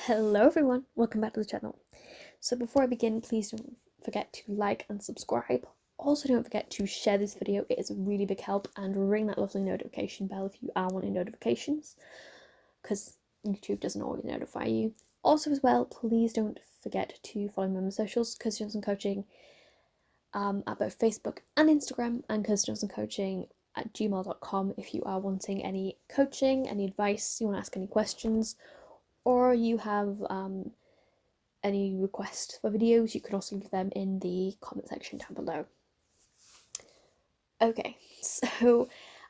Hello everyone, welcome back to the channel. So before I begin, please don't forget to like and subscribe. Also don't forget to share this video, it is a really big help, and ring that lovely notification bell if you are wanting notifications, because YouTube doesn't always notify you. Also as well, please don't forget to follow me on the socials, Kirsty Johnson Coaching, at both Facebook and Instagram, and kirstyjohnsoncoaching@gmail.com if you are wanting any coaching, any advice, you want to ask any questions, or you have any requests for videos, you can also leave them in the comment section down below. Okay, so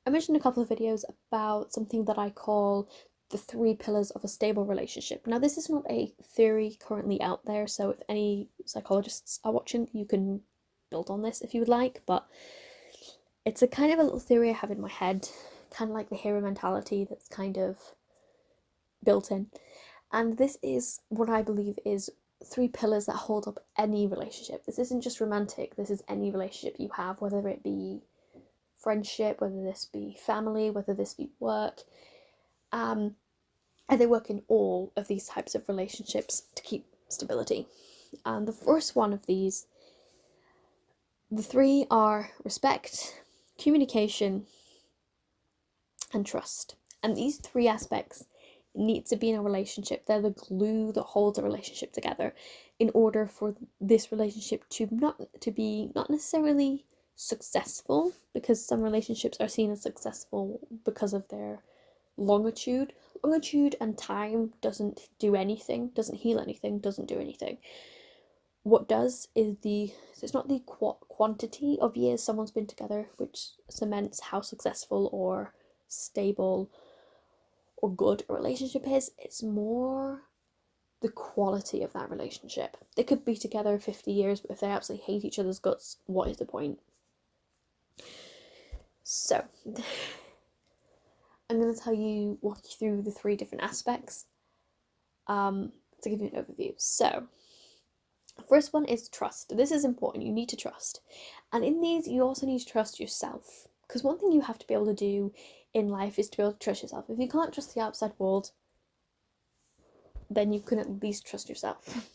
I mentioned a couple of videos about something that I call the 3 pillars of a stable relationship. Now, this is not a theory currently out there, so if any psychologists are watching, you can build on this if you would like, but it's a kind of a little theory I have in my head, kind of like the hero mentality that's kind of built in. And this is what I believe is 3 pillars that hold up any relationship. This isn't just romantic, this is any relationship you have, whether it be friendship, whether this be family, whether this be work. And they work in all of these types of relationships to keep stability. And the first one of these, the 3 are respect, communication, and trust. And these 3 aspects need to be in a relationship. They're the glue that holds a relationship together in order for this relationship to be not necessarily successful, because some relationships are seen as successful because of their longitude and time doesn't do anything, doesn't heal anything, doesn't do anything. What does is it's not the quantity of years someone's been together which cements how successful or stable or good a relationship is. It's more the quality of that relationship. They could be together 50 years, but if they absolutely hate each other's guts, what is the point? So I'm going to walk you through the 3 different aspects to give you an overview. So the first one is trust. This is important. You need to trust, and in these you also need to trust yourself, because one thing you have to be able to do in life is to be able to trust yourself. If you can't trust the outside world, then you can at least trust yourself.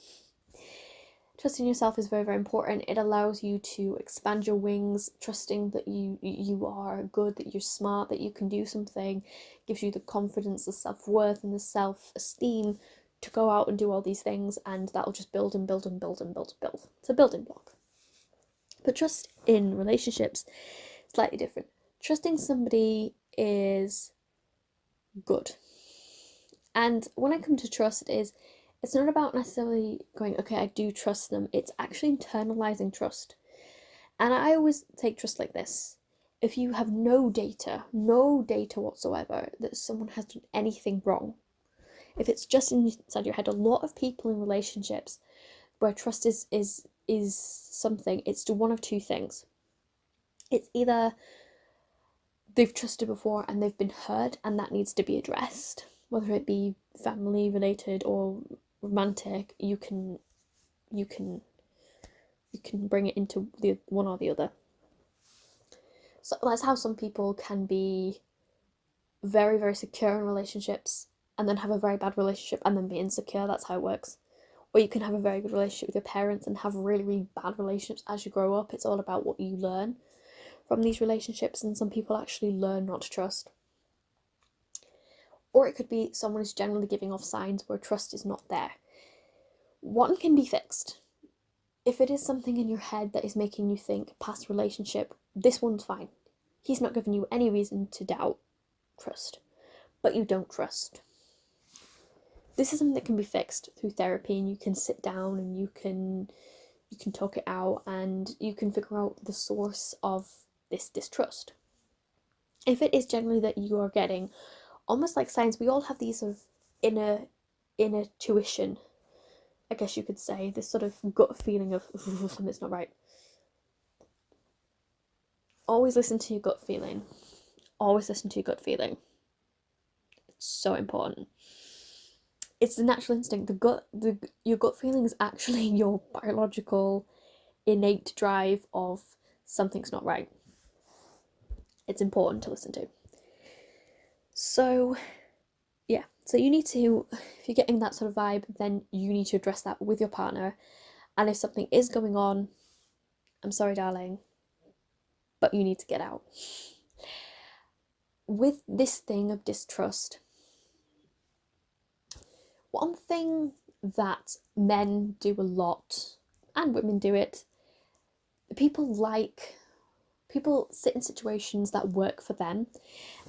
Trusting yourself is very, very important. It allows you to expand your wings, trusting that you are good, that you're smart, that you can do something, gives you the confidence, the self-worth, and the self-esteem to go out and do all these things, and that'll just build and build and build and build and build. It's a building block. But trust in relationships is slightly different. Trusting somebody is good. And when I come to trust, it's not about necessarily going, okay, I do trust them. It's actually internalizing trust. And I always take trust like this. If you have no data whatsoever that someone has done anything wrong, if it's just inside your head, a lot of people in relationships where trust is something, it's to one of 2 things. It's either they've trusted before and they've been hurt and that needs to be addressed, whether it be family related or romantic. You can bring it into the one or the other. So that's how some people can be very, very secure in relationships and then have a very bad relationship and then be insecure. That's how it works. Or you can have a very good relationship with your parents and have really, really bad relationships as you grow up. It's all about what you learn from these relationships, and some people actually learn not to trust. Or it could be someone is generally giving off signs where trust is not there. One can be fixed. If it is something in your head that is making you think past relationship, this one's fine. He's not giving you any reason to doubt trust, but you don't trust. This is something that can be fixed through therapy, and you can sit down and you can talk it out, and you can figure out the source of this distrust. If it is generally that you are getting almost like signs, we all have these sort of inner tuition, I guess you could say, this sort of gut feeling of something's not right. Always listen to your gut feeling. Always listen to your gut feeling. It's so important. It's the natural instinct. Your gut feeling is actually your biological innate drive of something's not right. It's important to listen to. So yeah, So you need to, if you're getting that sort of vibe, then you need to address that with your partner. And if something is going on, I'm sorry, darling, but you need to get out. With this thing of distrust, one thing that men do a lot, and women do it, people sit in situations that work for them.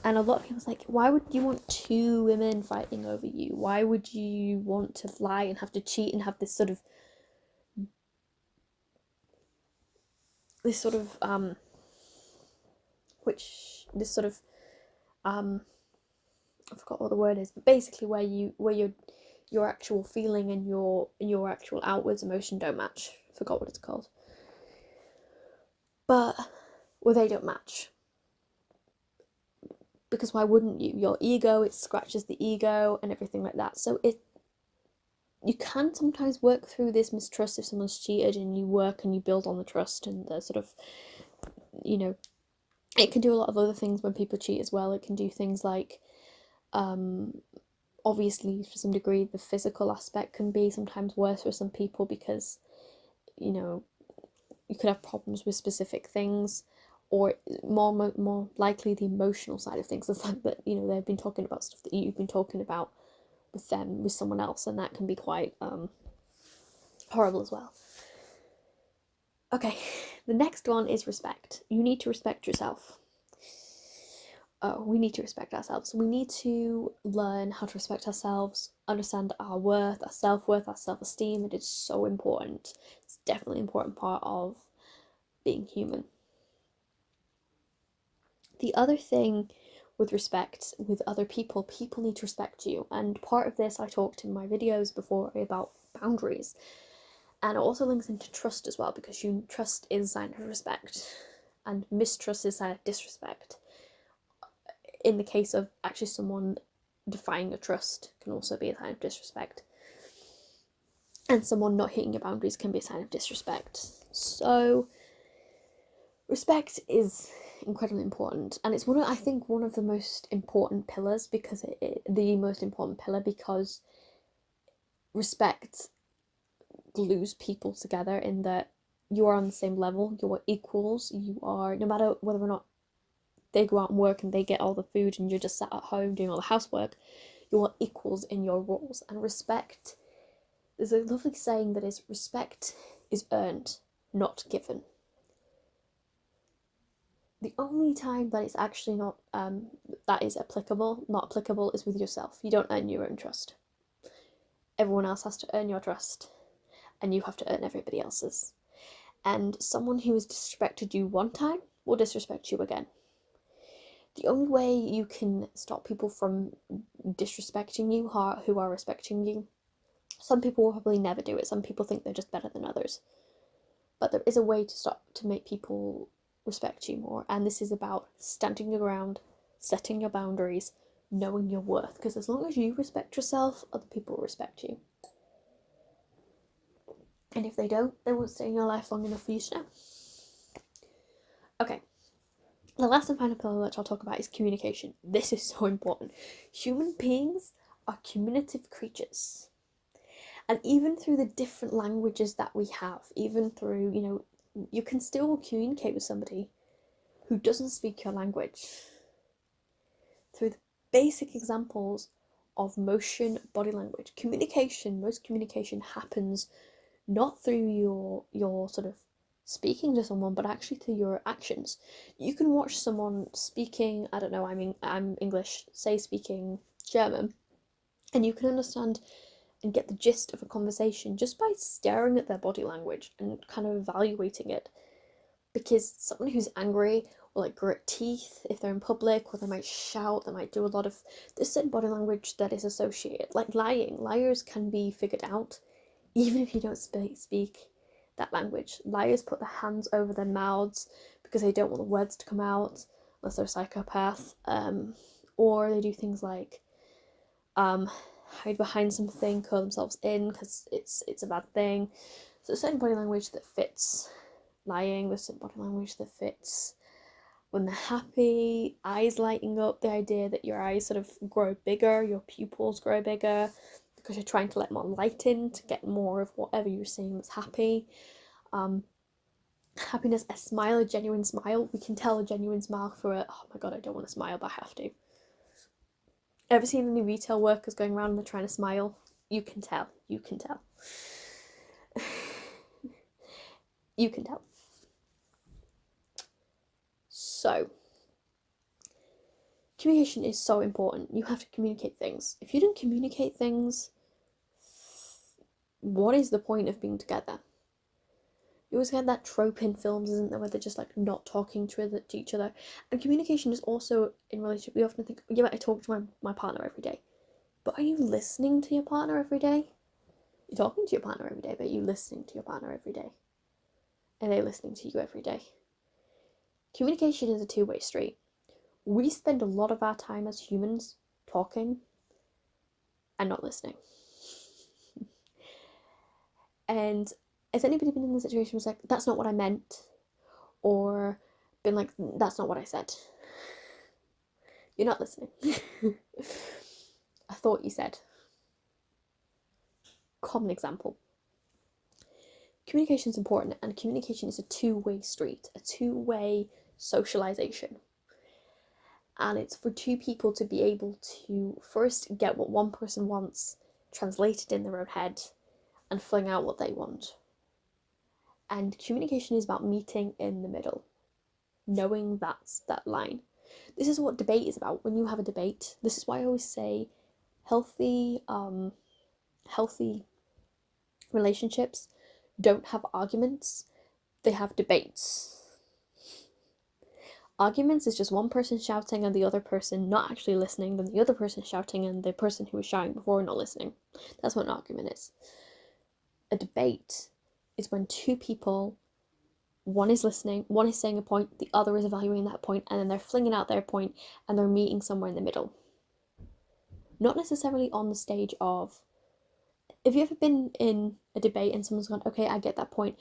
And a lot of people's like, why would you want two women fighting over you? Why would you want to lie and have to cheat and have this sort of I forgot what the word is, but basically where your actual feeling and your actual outwards emotion don't match. I forgot what it's called. But well, they don't match. Because why wouldn't you? Your ego, it scratches the ego and everything like that. So you can sometimes work through this mistrust if someone's cheated, and you work and you build on the trust and the sort of, it can do a lot of other things when people cheat as well. It can do things like, obviously to some degree, the physical aspect can be sometimes worse for some people because, you could have problems with specific things, or more likely the emotional side of things, the fact that they've been talking about stuff that you've been talking about with them with someone else, and that can be quite horrible as well. Okay, the next one is respect. You need to respect yourself. We need to respect ourselves. We need to learn how to respect ourselves, understand our worth, our self-worth, our self-esteem. It is so important. It's definitely an important part of being human. The other thing with respect with other people need to respect you. And part of this I talked in my videos before about boundaries. And it also links into trust as well, because trust is a sign of respect and mistrust is a sign of disrespect. In the case of actually someone defying a trust can also be a sign of disrespect. And someone not hitting your boundaries can be a sign of disrespect. So respect is incredibly important, and it's one of the most important pillars, because the most important pillar, because respect glues people together in that you are on the same level, you are equals, you are, no matter whether or not they go out and work and they get all the food and you're just sat at home doing all the housework, you are equals in your roles. And respect, there's a lovely saying that is, respect is earned, not given. The only time that it's actually not not applicable is with yourself. You don't earn your own trust. Everyone else has to earn your trust, and you have to earn everybody else's. And someone who has disrespected you one time will disrespect you again. The only way you can stop people from disrespecting you who are respecting you, some people will probably never do it. Some people think they're just better than others. But there is a way to make people respect you more, and this is about standing your ground, setting your boundaries, knowing your worth, because as long as you respect yourself, other people will respect you. And if they don't, they won't stay in your life long enough for you to know. Okay, the last and final pillar which I'll talk about is communication. This is so important. Human beings are communicative creatures, and even through the different languages that we have, even through, you can still communicate with somebody who doesn't speak your language through the basic examples of motion, body language. Most communication happens not through your sort of speaking to someone, but actually through your actions. You can watch someone speaking, I don't know, I'm English, say speaking German, and you can understand and get the gist of a conversation just by staring at their body language and kind of evaluating it. Because someone who's angry will grit teeth if they're in public, or they might shout, they might do a lot of, there's certain body language that is associated, like lying. Liars can be figured out even if you don't speak that language. Liars put their hands over their mouths because they don't want the words to come out, unless they're a psychopath, or they do things like hide behind something, curl themselves in because it's a bad thing. So there's certain body language that fits lying, there's certain body language that fits when they're happy, eyes lighting up, the idea that your eyes sort of grow bigger, your pupils grow bigger, because you're trying to let more light in to get more of whatever you're seeing that's happy. Happiness, a smile, a genuine smile. We can tell a genuine smile for a, oh my god, I don't want to smile, but I have to. Ever seen any retail workers going around and they're trying to smile? You can tell. You can tell. You can tell. So, communication is so important. You have to communicate things. If you don't communicate things, what is the point of being together? You always get that trope in films, isn't there, where they're just like not talking to each other. And communication is also in relationship. We often think, yeah, I talk to my partner every day. But are you listening to your partner every day? You're talking to your partner every day, but are you listening to your partner every day? Are they listening to you every day? Communication is a two-way street. We spend a lot of our time as humans talking and not listening. And has anybody been in the situation where it's like, that's not what I meant? Or been like, that's not what I said? You're not listening. I thought you said. Common example. Communication is important, and communication is a two-way street, a two-way socialization. And it's for two people to be able to first get what one person wants translated in their own head and fling out what they want. And communication is about meeting in the middle, knowing that's that line. This is what debate is about. When you have a debate, this is why I always say healthy relationships don't have arguments, they have debates. Arguments is just one person shouting and the other person not actually listening, then the other person shouting and the person who was shouting before not listening. That's what an argument is. A debate is when two people, one is listening, one is saying a point, the other is evaluating that point, and then they're flinging out their point and they're meeting somewhere in the middle. Not necessarily on the stage of, have you ever been in a debate and someone's gone, okay, I get that point,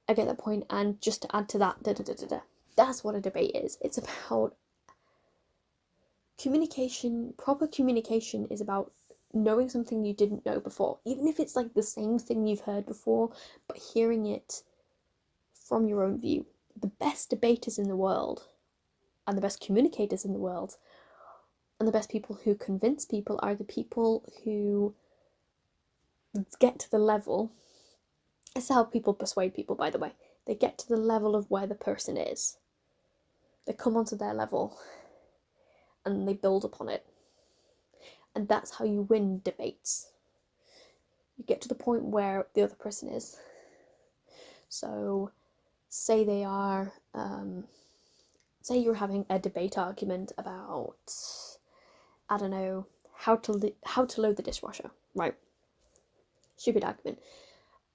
and just to add to that, That's what a debate is. It's about communication. Proper communication is about knowing something you didn't know before, even if it's like the same thing you've heard before, but hearing it from your own view. The best debaters in the world, and the best communicators in the world, and the best people who convince people are the people who get to the level. It's how people persuade people, by the way. They get to the level of where the person is. They come onto their level and they build upon it. And that's how you win debates. You get to the point where the other person is. So, say they are, say you're having a debate argument about, I don't know, how to load the dishwasher, right? Stupid argument.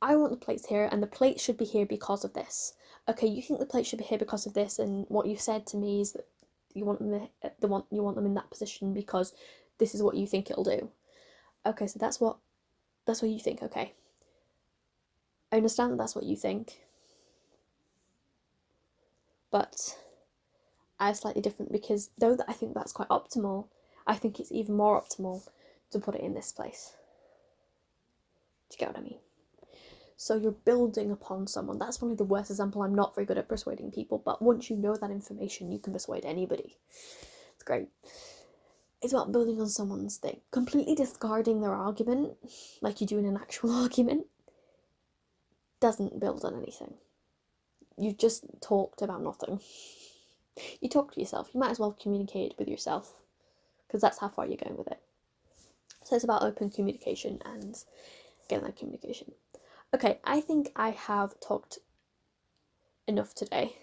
I want the plates here, and the plates should be here because of this. Okay, you think the plates should be here because of this, and what you said to me is that you want them in that position because this is what you think it'll do. Okay, so that's what you think. Okay, I understand that that's what you think, but I'm slightly different, because though that I think that's quite optimal, I think it's even more optimal to put it in this place. Do you get what I mean? So you're building upon someone. That's probably the worst example. I'm not very good at persuading people, but once you know that information, you can persuade anybody. It's great. It's about building on someone's thing. Completely discarding their argument, like you do in an actual argument, doesn't build on anything. You've just talked about nothing. You talk to yourself. You might as well communicate with yourself, because that's how far you're going with it. So it's about open communication and getting that communication. Okay, I think I have talked enough today.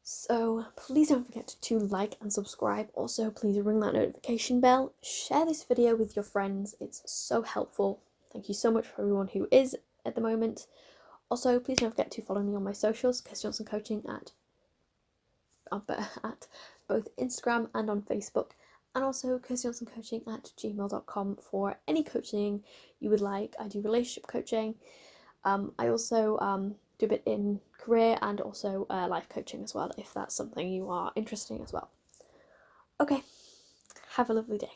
So please don't forget to like and subscribe. Also, please ring that notification bell. Share this video with your friends. It's so helpful. Thank you so much for everyone who is at the moment. Also, please don't forget to follow me on my socials, Kirsty Johnson Coaching at both Instagram and on Facebook. And also kirstyjohnsoncoaching at gmail.com for any coaching you would like. I do relationship coaching. I also do a bit in career and also life coaching as well, if that's something you are interested in as well. Okay, have a lovely day.